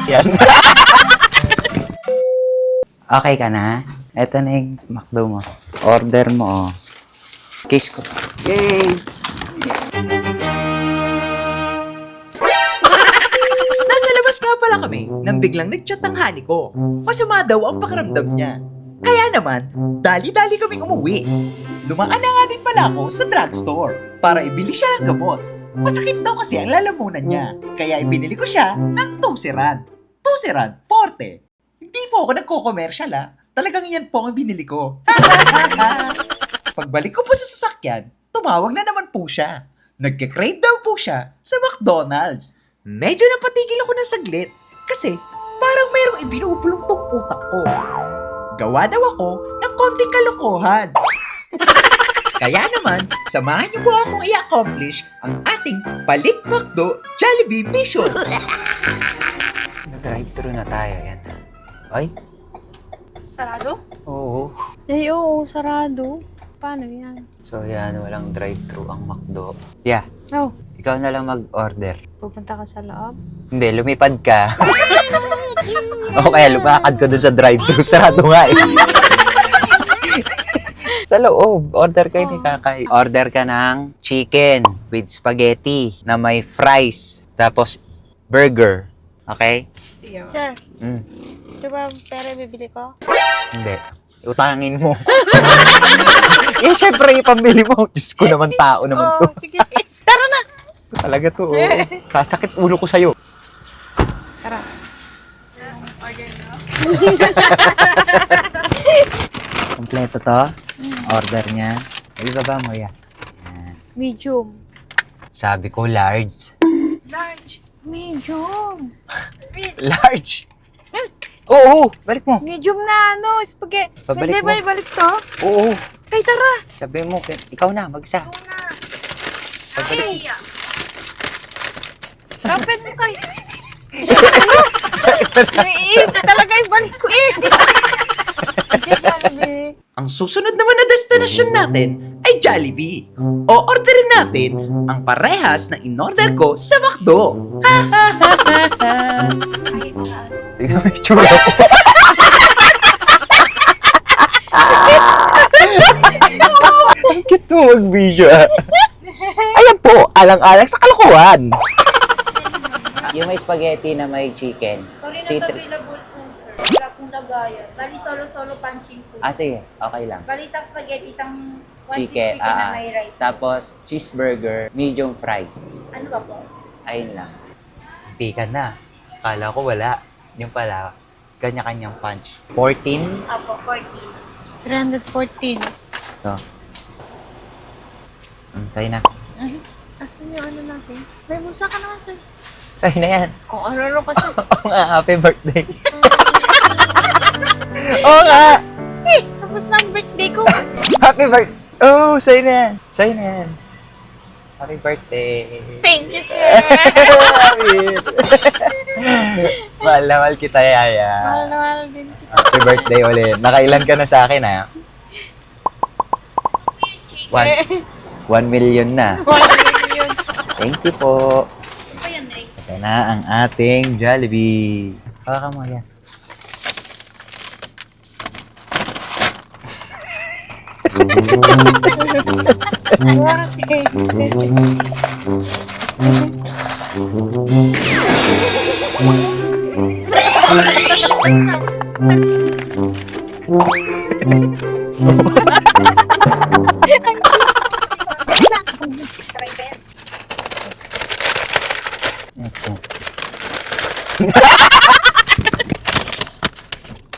Yan. Okay ka na? Ito na yung McDo mo. Order mo, oh. Kiss ko. Yay! Nasa labas nga pala kami nang biglang nag-chat ang honey ko. Masama daw ang pakiramdam niya. Kaya naman, dali-dali kaming umuwi. Dumaan na nga din pala ako sa drugstore para ibili siya ng gamot. Masakit daw kasi ang lalamunan niya. Kaya ibinili ko siya ng Tusiran. Tusiran Forte. Hindi po ako nagko-commercial Talagang yan po ang binili ko. Pagbalik ko po sa sasakyan, tumawag na naman po siya. Nagke-crave daw po siya sa McDonald's. Medyo napatigil ako ng saglit kasi parang mayroong ibinubulong tong utak ko. Gawa daw ako ng konting kalokohan. Kaya naman, samahan niyo po akong i-accomplish ang ating Balik McDo Jollibee mission. Drive-thru na tayo, yan. Ay? Sarado? Oo. Eh, oo, sarado. Paano yan? So, yan. Walang drive-thru ang McDo. Yeah. Oh, Ikaw na lang mag-order. pupunta ka sa loob? Hindi, lumipad ka. O kaya lumakad ka doon sa drive-thru. Sarado nga eh. Sa loob, order kayo ni Kakay. Order ka ng chicken with spaghetti na may fries. Tapos, burger. Okay? Sir, Mm. ito ba pera bibili ko? Hindi. Utangin mo. Eh, syempre, ipambili mo. Diyos ko naman, tao naman to. Oo, sige. Tara na! Talaga to, oh. Sasakit ulo ko sa'yo. Tara. Order na. Kompleto to. Order niya. Ibaba mo yan. Medium. Sabi ko, large. Large. Medium. Large? Oo, balik mo. Medium na spaghetti. Pabalik Pwede mo. ba ibalik to? Oo. Kay tara. Sabi mo, ikaw na, mag-isa. Ay! Kapit mo kay. Talaga ibalik ko Jollibee. Ang susunod naman na destinasyon natin ay Jollibee. O orderin natin ang parehas na in-order ko sa McDo. Tingnan mo yung tsura ko. Ang cute mo mag-video Ayan po, alang-alang sa kalokohan. Yung may spaghetti na may chicken. Sorry, Si not available po, sir. Wala pong lagayan. Bali, solo-solo punching po. sige, okay lang. Bali, isang spaghetti, isang one Chicken, piece chicken na may rice. Tapos, cheeseburger, medium fries. Ano ba po? Ayun lang. Hindi ka na. Kala ko wala. Yung pala, kanya-kanyang punch. 14? Apo, 14. 314. Ito. Sa'yo na. Asan yung ano natin? May musa ka naman, sir. Sa'yo na yan. Kung ano kasi. Oo nga, happy birthday. Oo nga. Tapos na ang birthday ko. Happy birthday. Oh, sa'yo na yan. Sa'yo na yan. Happy birthday. Thank you, sir. Happy. Mahal na mahal kita, Yaya. Mahal na mahal din. Happy birthday ulit. Nakailan ka na sa akin, ha? 1 million na. 1 million. Thank you po. Ano pa yan, Ray? Ito na ang ating Jollibee. Baka mo yan.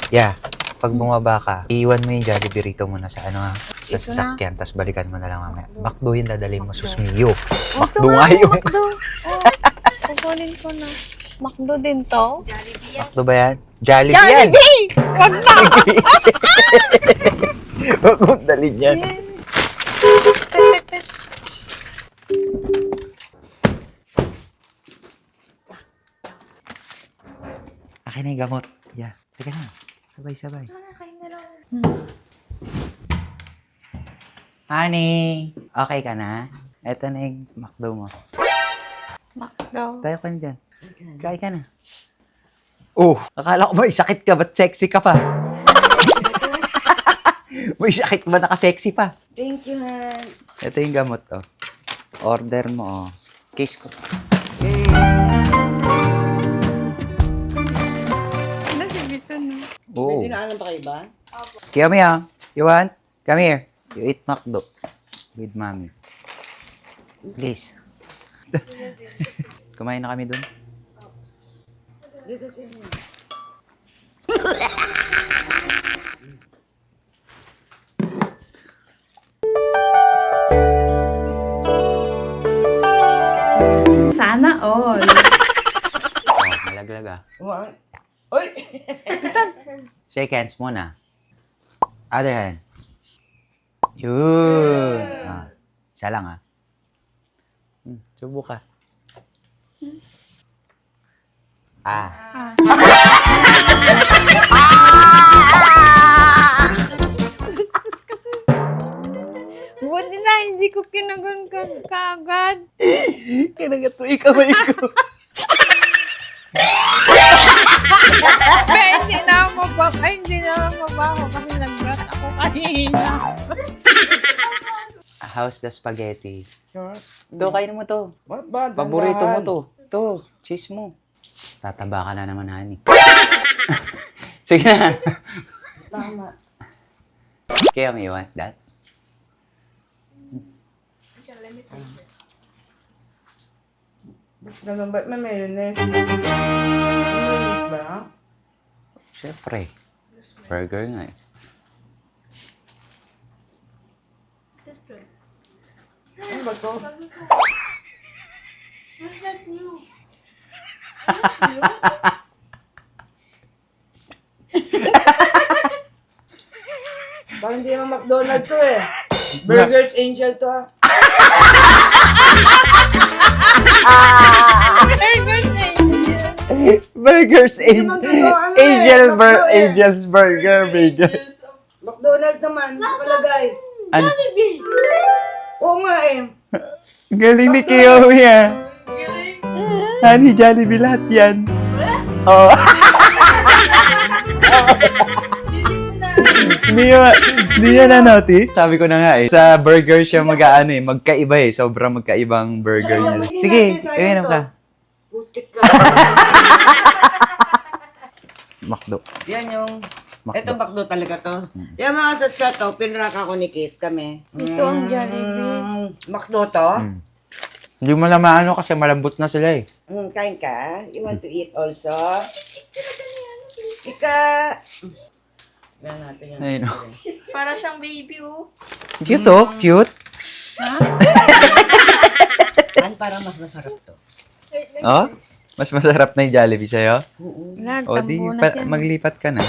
Yeah. Pag bumaba ka, iwan mo yung Jollibee rito muna sa sa Ito sasakyan, tapos balikan mo na lang mamaya. McDo yung dadalhin mo, susmiyo. Ito McDo nga, nga yung... Makdo. Kukunin ko na. Makdo din to. Jollibee yan. McDo ba yan? Jollibee yan! Jollibee! Wag na! Huwag mong dalhin yan. Akin na yung gamot. Yeah. Teka na. Sabay-sabay. Honey, okay ka na? Ito na yung McDo mo. McDo. Tayo ka na dyan. Kain ka na. Oh, akala ko may sakit ka, ba't sexy ka pa? May sakit ba naka-sexy pa? Thank you, Han. Ito yung gamot, oh. Order mo, oh. Case ko. Ano si Vito, no? Oh. May dinaanan pa kayo ba? Come here. You want? Come here. You eat McDo. With mommy. Please. Kumain na kami dun. Dito, dito. Sana all. Oh, malaglag ah. Wow. Oy! Shake hands muna. Other hand. Yun. Ah, isa lang ah. Subo ka. Ah. Bastos kasi. Buti na, hindi ko kinagon kaagad. Kinagat mo ikamay ko. Kaya hindi na ako mabak. Ay, hindi na ako mabaho kasi nag-brat ako kanina. How's the spaghetti? Sarap. Ito, kainin mo to. Ba't ba? Paborito mo Dandahan. to. Ito, cheese mo. Tataba ka na naman, honey. Sige na. Tama. Kaya you want that? Ganun ba't may mayonnaise? Mayonnaise ba? Siyempre. Burger nga eh. Ano ba to? What's that new? Parang hindi naman McDonald's to eh. Burgers Angel to ah. Very good name. Burgers naman totoo, ano eh, McDo eh. Angel's Burger, bacon. McDonald's naman, nakalagay. Ano? Oo nga eh. Galing ni Kiyomi ah. Honey, Jollibee lahat yan. Oo. Hindi nyo na-notice? Sabi ko na nga eh. Sa burger siya mag-aano eh. Magkaiba eh. Sobrang magkaibang burger niya. Sige, inom ka. Putik ka. McDo. Yan yung... McDo. Ito McDo talaga to. Yung mga satsa to, pinraka ko ni Kate kami. Ito ang Jollibee. McDo to? Hindi mo na maano kasi malambot na sila eh. Kain ka? You want to eat also? Ika... Yan natin yan. Ayun oh. Para siyang baby, oh. Cute oh, cute. Para mas masarap to. Oh, mas masarap na yung Jollibee sa'yo. Lord, O di, tambo na siya. maglipat ka na.